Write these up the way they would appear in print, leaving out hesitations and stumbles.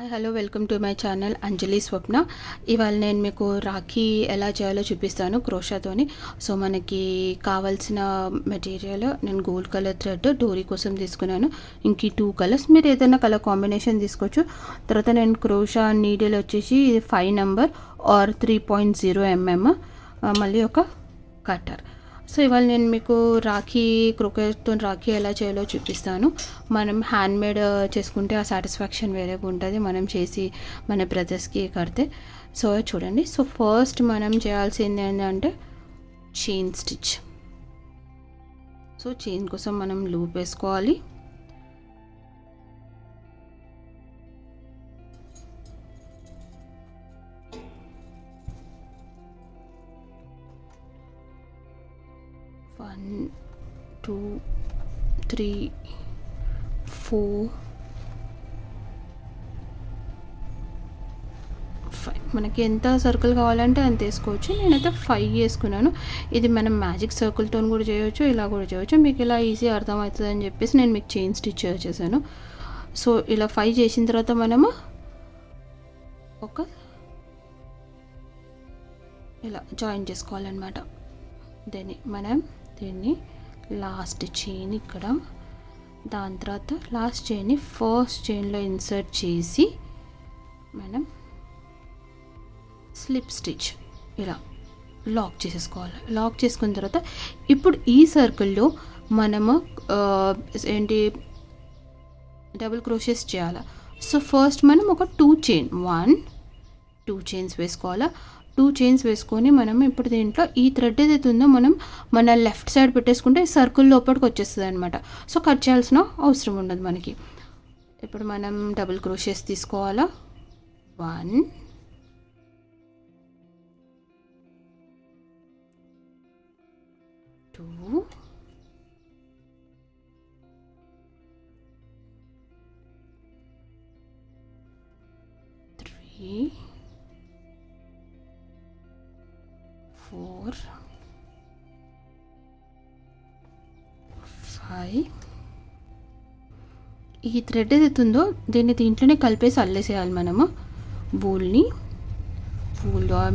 Hi hello welcome to my channel Anjali Swapna. ఇవాళ నేను మీకు రాఖీ ఎలా చేయాలో చూపిస్తాను క్రోషాతోని. సో మనకి కావాల్సిన మెటీరియల్ నేను గోల్డ్ కలర్ థ్రెడ్ డోరీ కోసం తీసుకున్నాను. ఇంక 2 కలర్స్ మీరు ఏదైనా కలర్ కాంబినేషన్ తీసుకోవచ్చు. తర్వాత నేను క్రోషా నీడిల్ వచ్చేసి 5 నెంబర్ ఆర్ 3.0 mm, మళ్ళీ ఒక కట్టర్. సో ఇవాళ నేను మీకు రాఖీ క్రోకెట్తో రాఖీ ఎలా చేయాలో చూపిస్తాను. మనం హ్యాండ్మేడ్ చేసుకుంటే ఆ సాటిస్ఫాక్షన్ వేరేగా ఉంటుంది, మనం చేసి మన బ్రదర్స్కి కడితే. సో చూడండి. సో ఫస్ట్ మనం చేయాల్సింది ఏంటంటే చైన్ స్టిచ్. సో చైన్ కోసం మనం లూప్ వేసుకోవాలి. One, 2, 3, 4, 5. మనకి ఎంత సర్కిల్ కావాలంటే అంత వేసుకోవచ్చు. నేనైతే 5 వేసుకున్నాను. ఇది మనం మ్యాజిక్ సర్కిల్తో కూడా చేయవచ్చు, ఇలా కూడా చేయవచ్చు. మీకు ఇలా ఈజీ అర్థమవుతుంది అని చెప్పేసి నేను మీకు చైన్ స్టిచ్ చేశాను. సో ఇలా 5 చేసిన తర్వాత మనము ఇలా జాయిన్ చేసుకోవాలన్నమాట. దీన్ని లాస్ట్ చైన్ ఇక్కడ, దాని తర్వాత లాస్ట్ చైన్ని ఫస్ట్ చైన్లో ఇన్సర్ట్ చేసి మనం స్లిప్ స్టిచ్ ఇలా లాక్ చేసేసుకోవాలి. లాక్ చేసుకున్న తర్వాత ఇప్పుడు ఈ సర్కిల్లో మనము డబుల్ క్రోషెస్ చేయాలి. సో ఫస్ట్ మనం ఒక 2 చైన్స్ వేసుకోవాలి. 2 చైన్స్ వేసుకొని మనం ఇప్పుడు దీంట్లో ఈ థ్రెడ్ ఏదైతే ఉందో మనం మన లెఫ్ట్ సైడ్ పెట్టేసుకుంటే సర్కిల్ లోపలికి వచ్చేస్తుంది అనమాట. సో కట్ చేయాల్సిన అవసరం ఉండదు మనకి. ఇప్పుడు మనం డబుల్ క్రోషెస్ తీసుకోవాలా. 1, 2, 3, 4, 5. ఈ థ్రెడ్ ఏదైతే ఉందో దీంట్లోనే కలిపేసి అల్లేసేయాలి మనము. వూల్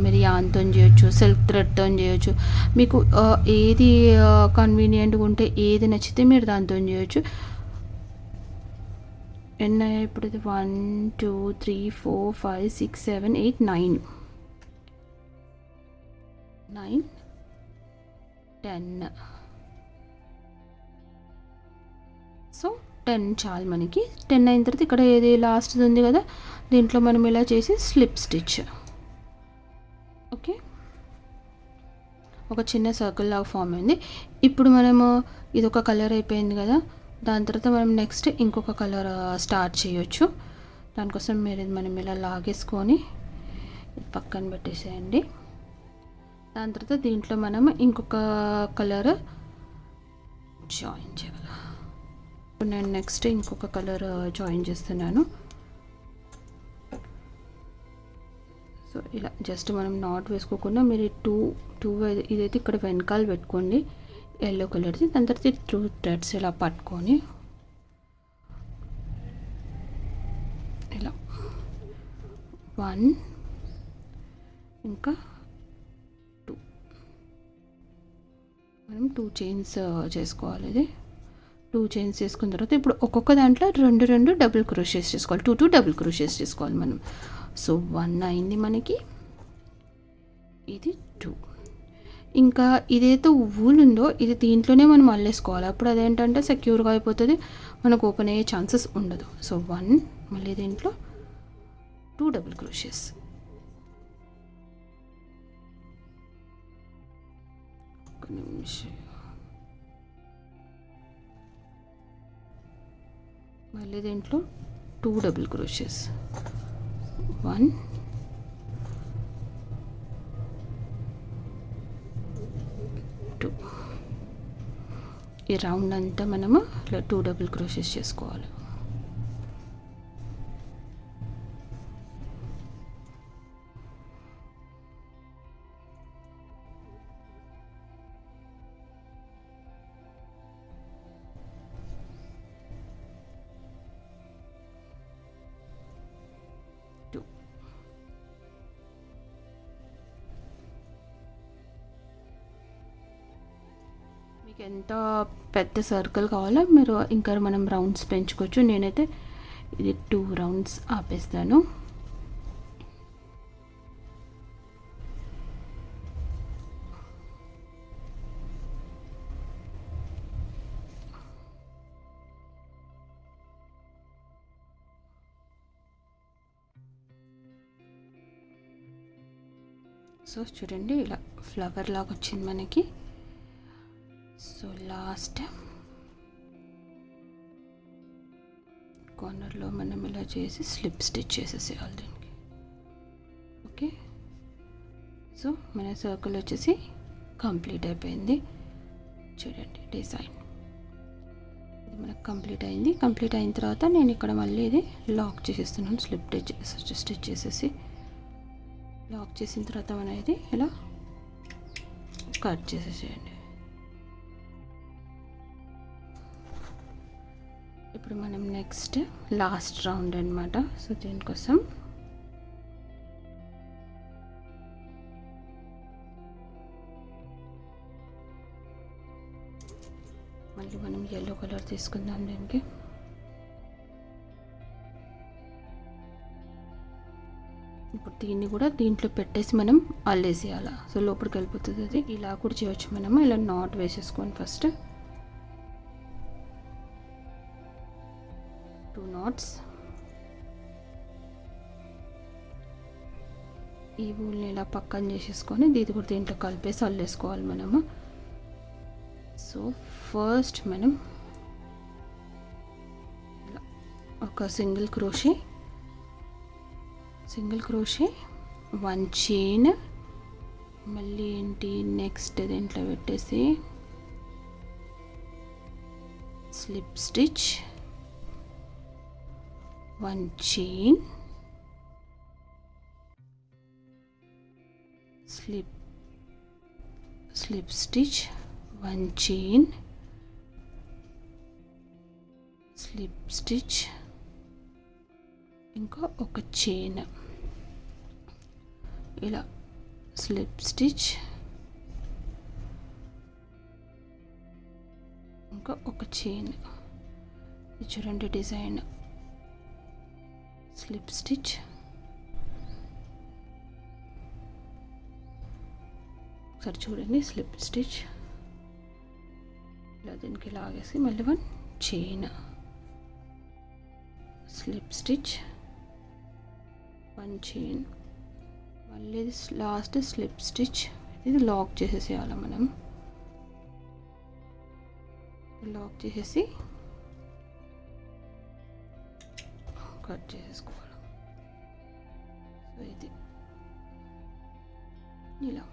మీరు యాన్తో చేయొచ్చు, సిల్క్ థ్రెడ్తో చేయొచ్చు. మీకు ఏది కన్వీనియంట్గా ఉంటే, ఏది నచ్చితే మీరు దాంతో చేయొచ్చు. ఇప్పుడు ఇది 1, 2, 3, 4, 5, 6, 7, 8, 9, 10. సో 10 చాలు మనకి. 10 అయిన తర్వాత ఇక్కడ ఏది లాస్ట్ ఉంది కదా, దీంట్లో మనం ఇలా చేసి స్లిప్ స్టిచ్. ఓకే, ఒక చిన్న సర్కిల్ లాగా ఫామ్ అయింది. ఇప్పుడు మనము ఇది ఒక కలర్ అయిపోయింది కదా, దాని తర్వాత మనం నెక్స్ట్ ఇంకొక కలర్ స్టార్ట్ చేయొచ్చు. దానికోసం మనం ఇలా లాగేసుకొని పక్కన పెట్టేసేయండి. దాని తర్వాత దీంట్లో మనం ఇంకొక కలర్ జాయిన్ చేయాలి. ఇప్పుడు నేను నెక్స్ట్ ఇంకొక కలర్ జాయిన్ చేస్తున్నాను. సో ఇలా జస్ట్ మనం నాట్ వేసుకోకుండా మీరు 2 ఇదైతే ఇక్కడ వెనకాల పెట్టుకోండి, ఎల్లో కలర్ది. దాని తర్వాత 2 థ్రెడ్స్ ఇలా పట్టుకొని ఇలా 1 ఇంకా 2 మనం 2 చైన్స్ చేసుకోవాలి. ఇది 2 చైన్స్ చేసుకున్న తర్వాత ఇప్పుడు ఒక్కొక్క దాంట్లో 2 డబుల్ క్రోషెస్ చేసుకోవాలి. 2 డబుల్ క్రోషెస్ చేసుకోవాలి మనం. సో 1 అయింది మనకి, ఇది 2. ఇంకా ఇదైతే వూల్ ఉందో ఇది దీంట్లోనే మనం అల్లేసుకోవాలి. అప్పుడు అదేంటంటే సెక్యూర్గా అయిపోతుంది, మనకు ఓపెన్ అయ్యే ఛాన్సెస్ ఉండదు. సో 1, మళ్ళీ దీంట్లో 2 డబుల్ క్రోషెస్. ఒక నిమిషం. మళ్ళీ దీంట్లో 2 డబుల్ క్రోషెస్. 1, 2. ఈ రౌండ్ అంతా మనము 2 డబుల్ క్రోషెస్ చేసుకోవాలి. మీకు ఎంత పెద్ద సర్కిల్ కావాలో మీరు ఇంకా మనం రౌండ్స్ పెంచుకోవచ్చు. నేనైతే ఇది 2 రౌండ్స్ ఆపేస్తాను. సో చూడండి ఇలా ఫ్లవర్ లాగా వచ్చింది మనకి. సో లాస్ట్ కార్నర్లో మనం ఇలా చేసి స్లిప్ స్టిచ్ చేసేసేయాలి దీనికి. ఓకే, సో మన సర్కిల్ వచ్చేసి కంప్లీట్ అయిపోయింది. చూడండి డిజైన్ ఇది మనకు కంప్లీట్ అయింది. కంప్లీట్ అయిన తర్వాత నేను ఇక్కడ మళ్ళీ ఇది లాక్ చేసేస్తున్నాను. స్లిప్ స్టిచ్ చేసేసి లాక్ చేసిన తర్వాత మనం ఇది ఇలా కట్ చేసేసేయండి. ఇప్పుడు మనం నెక్స్ట్ లాస్ట్ రౌండ్ అనమాట. సో దీనికోసం మళ్ళీ మనం yellow కలర్ తీసుకుందాం. దీనికి ఇప్పుడు దీన్ని కూడా దీంట్లో పెట్టేసి మనం అల్లేసేయాలి. సో లోపలికి వెళ్ళిపోతుంది. అది ఇలా కూడా చేయవచ్చు. మనము ఇలా నాట్ వేసేసుకొని ఫస్ట్ 2 knots. ఈ ఊల్ని ఇలా పక్కన చేసేసుకొని ఇది కూడా దీంట్లో కలిపేసి అల్లేసుకోవాలి మనము. సో ఫస్ట్ మనం ఒక సింగిల్ క్రోషే 1 చైన్, మళ్ళీ ఏంటి నెక్స్ట్ దీంట్లో పెట్టేసి slip stitch, 1 chain, slip stitch, 1 chain, slip stitch, ఇంకా ఒక చైన్, ఇలా స్లిప్ స్టిచ్, ఇంకా ఒక చైన్. చూడండి డిజైన్ స్లిప్ స్టిచ్, ఒకసారి చూడండి స్లిప్ స్టిచ్, ఇలా దీనికి లాగేసి మళ్ళీ 1 చైన్, స్లిప్ స్టిచ్, 1 చైన్, మళ్ళీ ఇది లాస్ట్ స్లిప్ స్టిచ్. ఇది లాక్ చేసేసేయాలి మనం. లాక్ చేసేసి కట్ చేసేసుకోవాలి. సో ఇది ఇలా.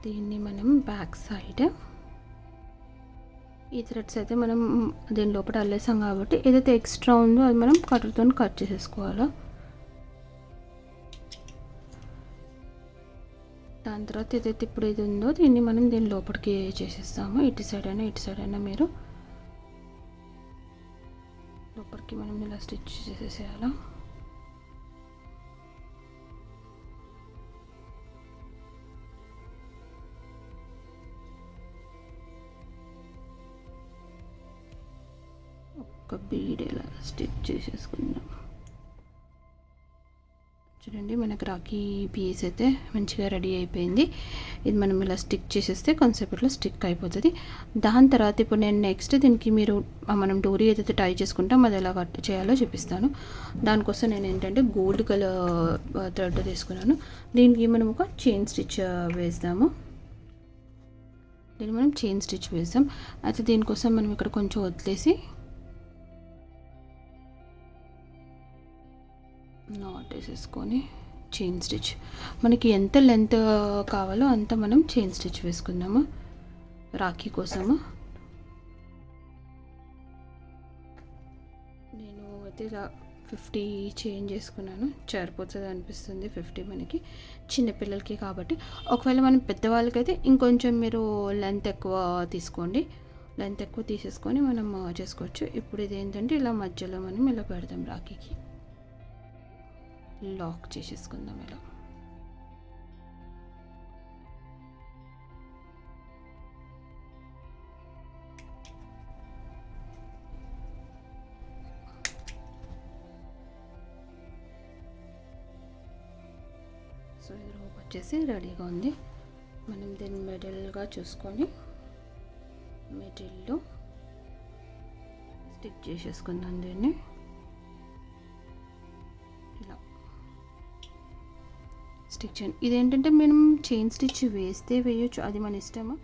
దీన్ని మనం బ్యాక్ సైడ్ ఈ థ్రెడ్స్ అయితే మనం దీని లోపల అల్లేసాం కాబట్టి ఏదైతే ఎక్స్ట్రా ఉందో అది మనం కట్టర్తో కట్ చేసేసుకోవాలి. దాని తర్వాత ఏదైతే ఇప్పుడు ఇది ఉందో దీన్ని మనం దీని లోపలికి చేసేస్తాము. ఇటు సైడ్ అయినా మీరు లోపలికి మనం ఇలా స్టిచ్ చేసేసేయాలి. ఒక బీడ్ ఇలా స్టిచ్ చేసేసుకుందాం. చూడండి మనకు రాఖీ పీస్ అయితే మంచిగా రెడీ అయిపోయింది. ఇది మనం ఇలా స్టిక్ చేసేస్తే కొంతసేపట్లో స్టిక్ అయిపోతుంది. దాని తర్వాత ఇప్పుడు నేను నెక్స్ట్ దీనికి మనం డోరీ ఏదైతే టై చేసుకుంటాం అది ఎలా కట్ చేయాలో చూపిస్తాను. దానికోసం నేను ఏంటంటే గోల్డ్ కలర్ థ్రెడ్ తీసుకున్నాను. దీనికి మనం ఒక చైన్ స్టిచ్ వేద్దాము. దీన్ని మనం చైన్ స్టిచ్ వేద్దాం. అయితే దీనికోసం మనం ఇక్కడ కొంచెం వదిలేసి నాట్ వేసేసుకొని చైన్ స్టిచ్, మనకి ఎంత లెంత్ కావాలో అంత మనం చైన్ స్టిచ్ వేసుకుందాము రాఖీ కోసము. నేను అయితే ఇలా 50 చైన్ చేసుకున్నాను. సరిపోతుంది అనిపిస్తుంది 50 మనకి చిన్నపిల్లలకి కాబట్టి. ఒకవేళ మనం పెద్దవాళ్ళకైతే ఇంకొంచెం మీరు లెంత్ ఎక్కువ తీసుకోండి. లెంత్ ఎక్కువ తీసేసుకొని మనం చేసుకోవచ్చు. ఇప్పుడు ఇది ఏంటంటే ఇలా మధ్యలో మనం ఇలా పెడదాం. రాఖీకి లాక్ చేసేసుకుందాం. ఇలా సో ఇది రోప్ వచ్చేసి రెడీగా ఉంది. మనం దీన్ని మిడిల్గా చూసుకొని మిడిల్లో స్టిక్ చేసేసుకుందాం దీన్ని. ఇలా స్టిక్ చేయండి. ఇదేంటంటే మనం చైన్ స్టిచ్ వేస్తే వేయొచ్చు, అది మన ఇష్టము.